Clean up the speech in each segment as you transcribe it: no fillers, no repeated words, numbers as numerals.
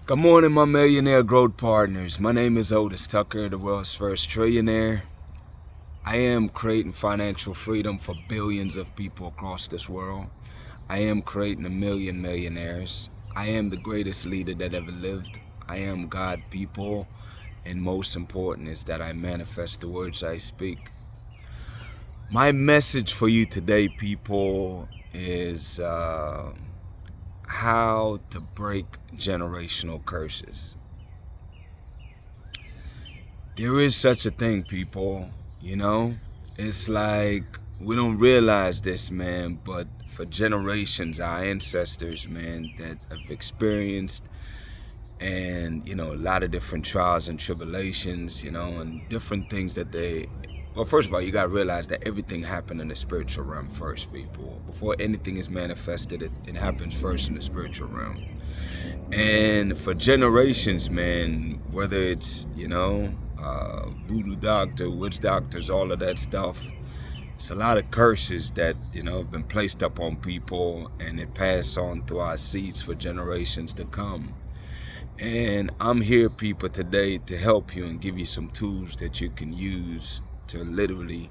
Good morning, my millionaire growth partners. My name is Otis Tucker, the world's first trillionaire. I am creating financial freedom for billions of people across this world. I am creating a million millionaires. I am the greatest leader that ever lived. I am God, people, and most important is that I manifest the words I speak. My message for you today, people, is how to break generational curses. There is such a thing, people, it's like we don't realize this, man, but for generations, our ancestors, man, that have experienced and, a lot of different trials and tribulations, and different things that well, first of all, you got to realize that everything happened in the spiritual realm first, people. Before anything is manifested, it happens first in the spiritual realm. And for generations, man, whether it's, voodoo doctor, witch doctors, all of that stuff, it's a lot of curses that, have been placed upon people, and it passed on through our seeds for generations to come. And I'm here, people, today to help you and give you some tools that you can use to literally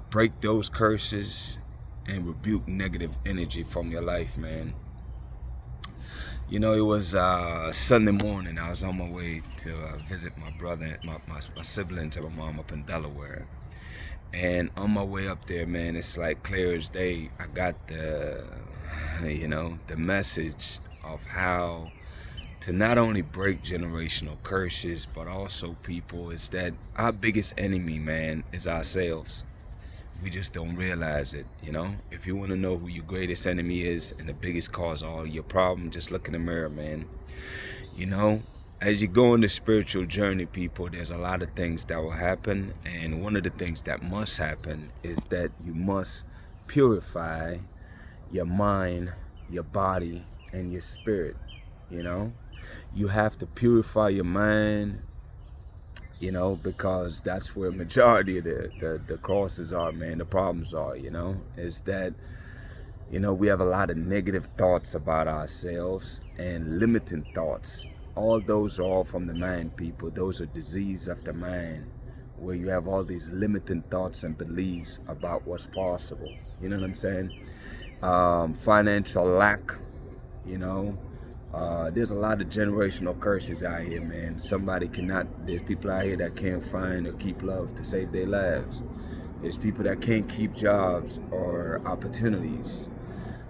break those curses and rebuke negative energy from your life, man. It was Sunday morning. I was on my way to visit my brother, my siblings and my mom up in Delaware. And on my way up there, man, it's like clear as day. I got the message of how to not only break generational curses, but also, people, is that our biggest enemy, man, is ourselves. We just don't realize it, If you want to know who your greatest enemy is and the biggest cause of all your problem, just look in the mirror, man. As you go on the spiritual journey, people, there's a lot of things that will happen. And one of the things that must happen is that you must purify your mind, your body, and your spirit, You have to purify your mind, because that's where majority of the crosses are, man, the problems are, is that, we have a lot of negative thoughts about ourselves and limiting thoughts. All those are all from the mind, people. Those are disease of the mind, where you have all these limiting thoughts and beliefs about what's possible. You know what I'm saying? Financial lack, there's a lot of generational curses out here, man. There's people out here that can't find or keep love to save their lives. There's people that can't keep jobs or opportunities.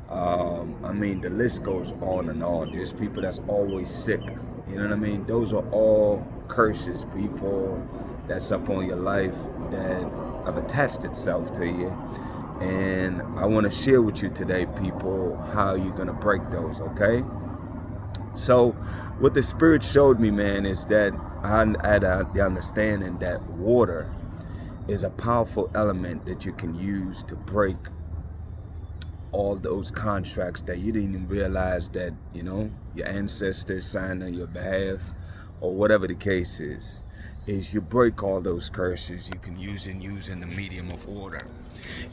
The list goes on and on. There's people that's always sick. You know what I mean? Those are all curses, people, that's up on your life that have attached itself to you. And I want to share with you today, people, how you're going to break those, okay? So what the Spirit showed me, man, is that I had the understanding that water is a powerful element that you can use to break all those contracts that you didn't even realize that, your ancestors signed on your behalf, or whatever the case is you break all those curses. You can use in the medium of water.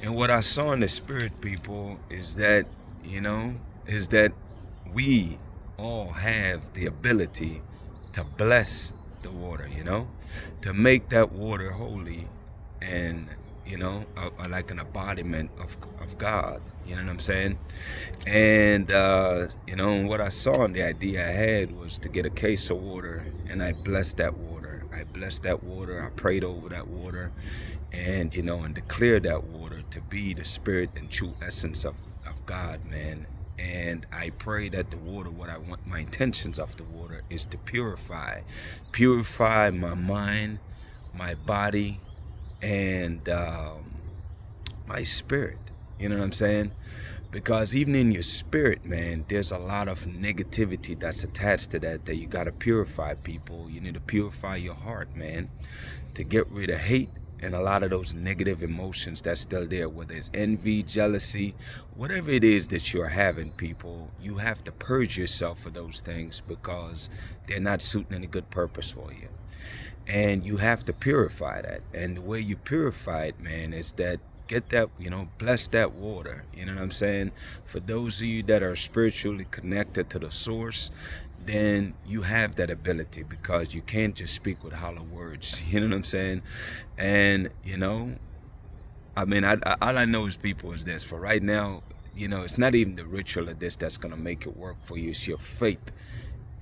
And what I saw in the Spirit, people, is that, we all have the ability to bless the water, to make that water holy and, like an embodiment of God. You know what I'm saying? And, what I saw and the idea I had was to get a case of water, and I blessed that water. I prayed over that water and, and declared that water to be the spirit and true essence of God, man. And I pray that the water, my intentions of the water is to purify my mind, my body, and my spirit. You know what I'm saying? Because even in your spirit, man, there's a lot of negativity that's attached to that you got to purify, people. You need to purify your heart, man, to get rid of hate and a lot of those negative emotions that's still there, whether it's envy, jealousy, whatever it is that you're having, people. You have to purge yourself of those things because they're not suiting any good purpose for you. And you have to purify that. And the way you purify it, man, is that get that, bless that water. You know what I'm saying? For those of you that are spiritually connected to the source, then you have that ability, because you can't just speak with hollow words. You know what I'm saying? And all I know is, people, is this: for right now, it's not even the ritual of this that's gonna make it work for you. It's your faith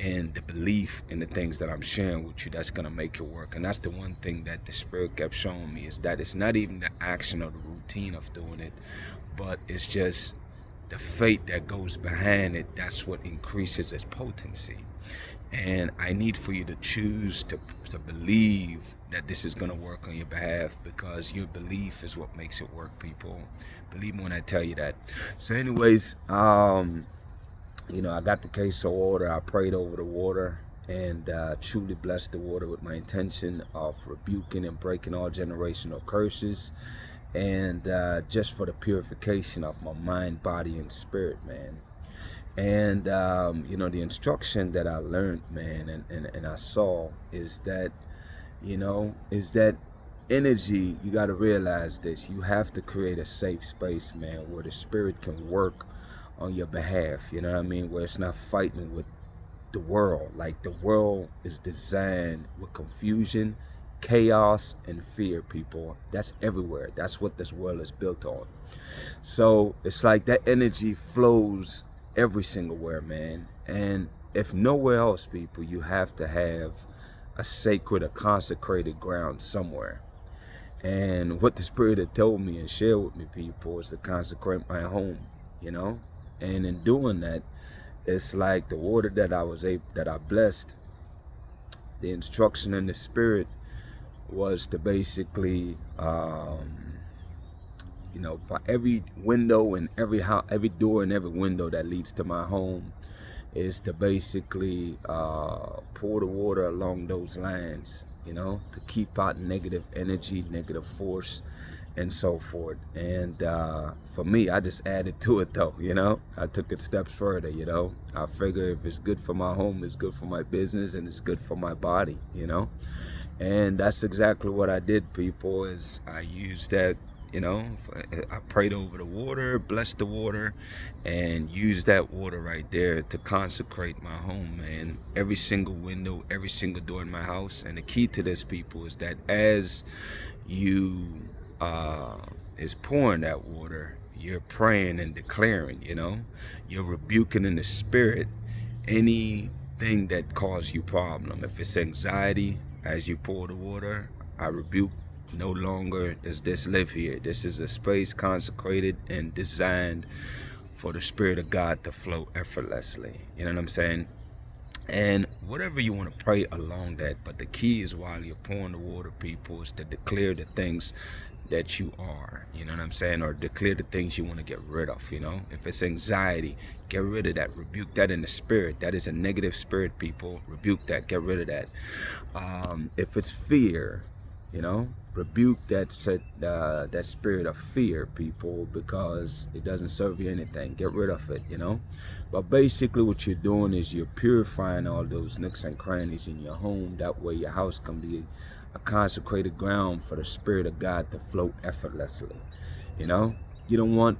and the belief in the things that I'm sharing with you that's gonna make it work. And that's the one thing that the Spirit kept showing me, is that it's not even the action or the routine of doing it, but it's just the faith that goes behind it. That's what increases its potency. And I need for you to choose to believe that this is going to work on your behalf, because your belief is what makes it work, people. Believe me when I tell you that. So anyways, I got the case of water. I prayed over the water, and truly blessed the water with my intention of rebuking and breaking all generational curses, and just for the purification of my mind, body, and spirit, man. And the instruction that I learned, man, and I saw is that, energy. You got to realize this: you have to create a safe space, man, where the Spirit can work on your behalf. You know what I mean? Where it's not fighting with the world. Like, the world is designed with confusion, chaos, and fear, people. That's everywhere. That's what this world is built on. So it's like that energy flows every single where, man. And if nowhere else, people, you have to have a sacred, a consecrated ground somewhere. And what the Spirit had told me and shared with me, people, is to consecrate my home, And in doing that, it's like the water that I blessed. The instruction in the Spirit was to basically, for every window and every door and every window that leads to my home, is to basically pour the water along those lines, to keep out negative energy, negative force, and so forth. And for me, I just added to it, though. I took it steps further. I figure if it's good for my home, it's good for my business, and it's good for my body. And that's exactly what I did, people. Is I used that. I prayed over the water, blessed the water, and used that water right there to consecrate my home, man. Every single window, every single door in my house. And the key to this, people, is that as you is pouring that water, you're praying and declaring, you're rebuking in the Spirit anything that causes you problem. If it's anxiety, as you pour the water, I rebuke. No longer does this live here. This is a space consecrated and designed for the Spirit of God to flow effortlessly. You know what I'm saying? And whatever you want to pray along that, but the key is, while you're pouring the water, people, is to declare the things that you are, you know what I'm saying? Or declare the things you want to get rid of, If it's anxiety, get rid of that. Rebuke that in the Spirit. That is a negative spirit, people. Rebuke that. Get rid of that. If it's fear, rebuke that spirit of fear, people, because it doesn't serve you anything. Get rid of it, But basically what you're doing is you're purifying all those nooks and crannies in your home. That way your house can be a consecrated ground for the Spirit of God to flow effortlessly. You don't want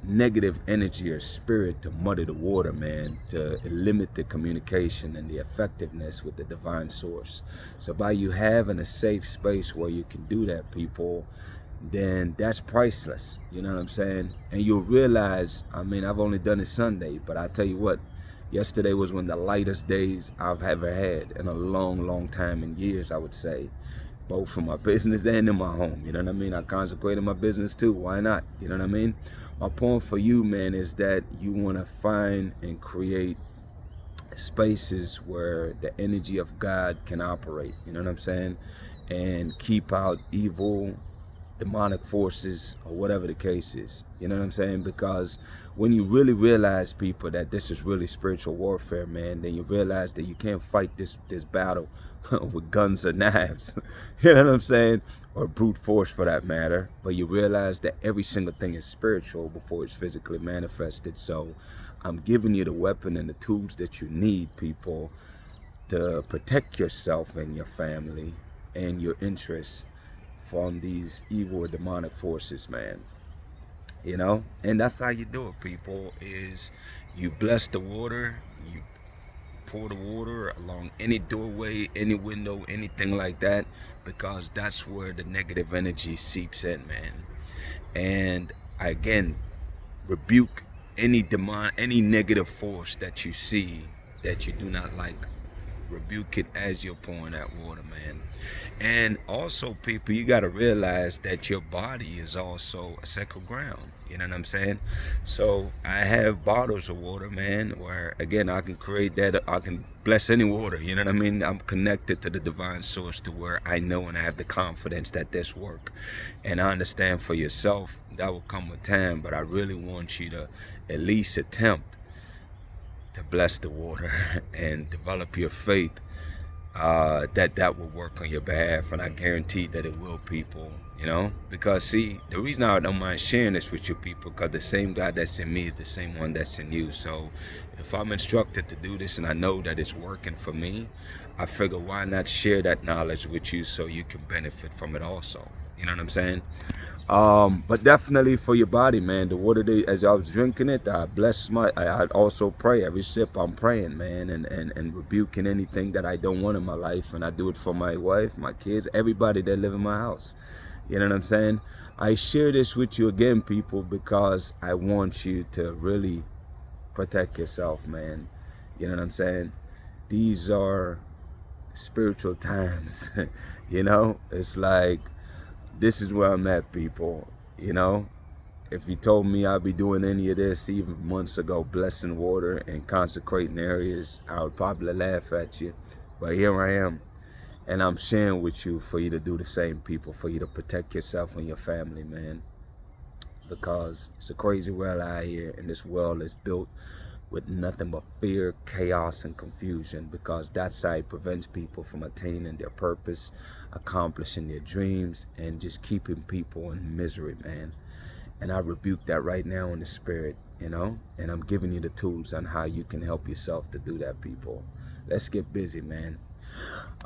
negative energy or spirit to muddy the water, man, to limit the communication and the effectiveness with the divine source. So by you having a safe space where you can do that, people, then that's priceless. You know what I'm saying? And you'll realize, I've only done it Sunday, but I tell you what, yesterday was one of the lightest days I've ever had in a long, long time, in years, I would say, both for my business and in my home. You know what I mean? I consecrated my business too. Why not? You know what I mean? My point for you, man, is that you want to find and create spaces where the energy of God can operate. You know what I'm saying? And keep out evil, demonic forces, or whatever the case is. You know what I'm saying? Because when you really realize, people, that this is really spiritual warfare, man, then you realize that you can't fight this battle with guns or knives. You know what I'm saying? Or brute force, for that matter. But you realize that every single thing is spiritual before it's physically manifested. So I'm giving you the weapon and the tools that you need, people, to protect yourself and your family and your interests from these evil or demonic forces, man. You know, and that's how you do it, people, is you bless the water, you pour the water along any doorway, any window, anything like that, because that's where the negative energy seeps in, man. And again, rebuke any negative force that you see that you do not like. Rebuke it as you're pouring that water, man. And also, people, you got to realize that your body is also a sacred ground. You know what I'm saying? So I have bottles of water, man, where again I can create that. I can bless any water. You know what I mean? I'm connected to the divine source to where I know and I have the confidence that this work. And I understand for yourself that will come with time, but I really want you to at least attempt to bless the water and develop your faith, that will work on your behalf, and I guarantee that it will, people. You know, because see, the reason I don't mind sharing this with you people, because the same God that's in me is the same one that's in you. So if I'm instructed to do this and I know that it's working for me, I figure why not share that knowledge with you so you can benefit from it also. You know what I'm saying? But definitely for your body, man, the water, as I was drinking it, I also pray every sip. I'm praying, man, and rebuking anything that I don't want in my life. And I do it for my wife, my kids, everybody that live in my house. You know what I'm saying? I share this with you again, people, because I want you to really protect yourself, man. You know what I'm saying? These are spiritual times. You know, it's like, this is where I'm at, people. You know, if you told me I'd be doing any of this even months ago, blessing water and consecrating areas, I would probably laugh at you. But here I am, and I'm sharing with you for you to do the same, people, for you to protect yourself and your family, man. Because it's a crazy world out here, and this world is built with nothing but fear, chaos, and confusion, because that's how it prevents people from attaining their purpose, accomplishing their dreams, and just keeping people in misery, man. And I rebuke that right now in the spirit, you know, and I'm giving you the tools on how you can help yourself to do that, people. Let's get busy, man.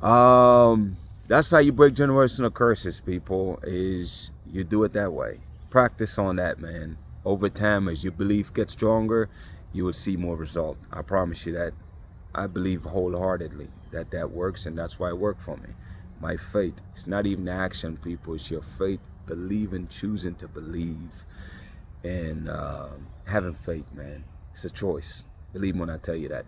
That's how you break generational curses, people, is you do it that way. Practice on that, man. Over time, as your belief gets stronger, you will see more result. I promise you that. I believe wholeheartedly that that works, and that's why it worked for me. My faith, it's not even action, people, it's your faith, believing, choosing to believe, and having faith, man. It's a choice. Believe me when I tell you that.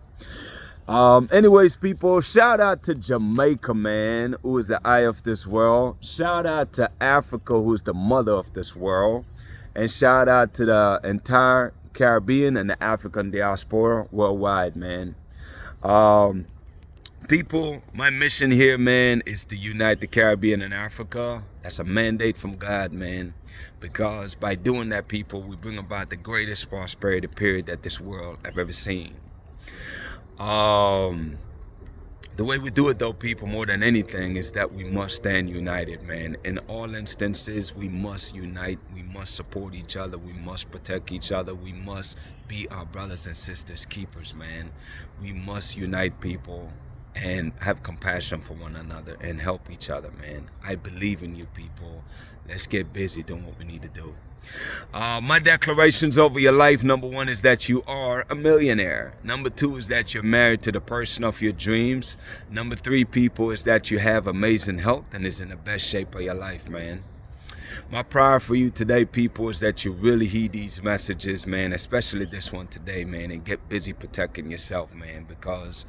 Anyways, people, shout out to Jamaica, man, who is the eye of this world. Shout out to Africa, who is the mother of this world. And shout out to the entire Caribbean and the African diaspora worldwide, man. People, my mission here, man, is to unite the Caribbean and Africa. That's a mandate from God, man. Because by doing that, people, we bring about the greatest prosperity period that this world have ever seen. The way we do it, though, people, more than anything, is that we must stand united, man. In all instances, we must unite. We must support each other. We must protect each other. We must be our brothers and sisters keepers, man. We must unite, people, and have compassion for one another and help each other, man. I believe in you, people. Let's get busy doing what we need to do. My declarations over your life: number one is that you are a millionaire. Number two is that you're married to the person of your dreams. Number three, people, is that you have amazing health and is in the best shape of your life, man. My prayer for you today, people, is that you really heed these messages, man, especially this one today, man, and get busy protecting yourself, man, because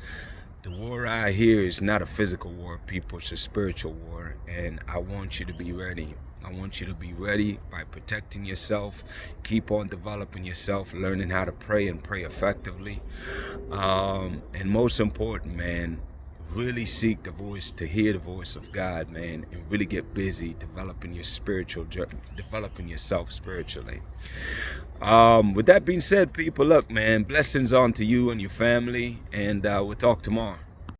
the war out here is not a physical war, people. It's a spiritual war, and I want you to be ready. I want you to be ready by protecting yourself. Keep on developing yourself, learning how to pray and pray effectively. And most important, man, really seek the voice, to hear the voice of God, man, and really get busy developing your developing yourself spiritually. With that being said, people, look, man, blessings on to you and your family, and we'll talk tomorrow.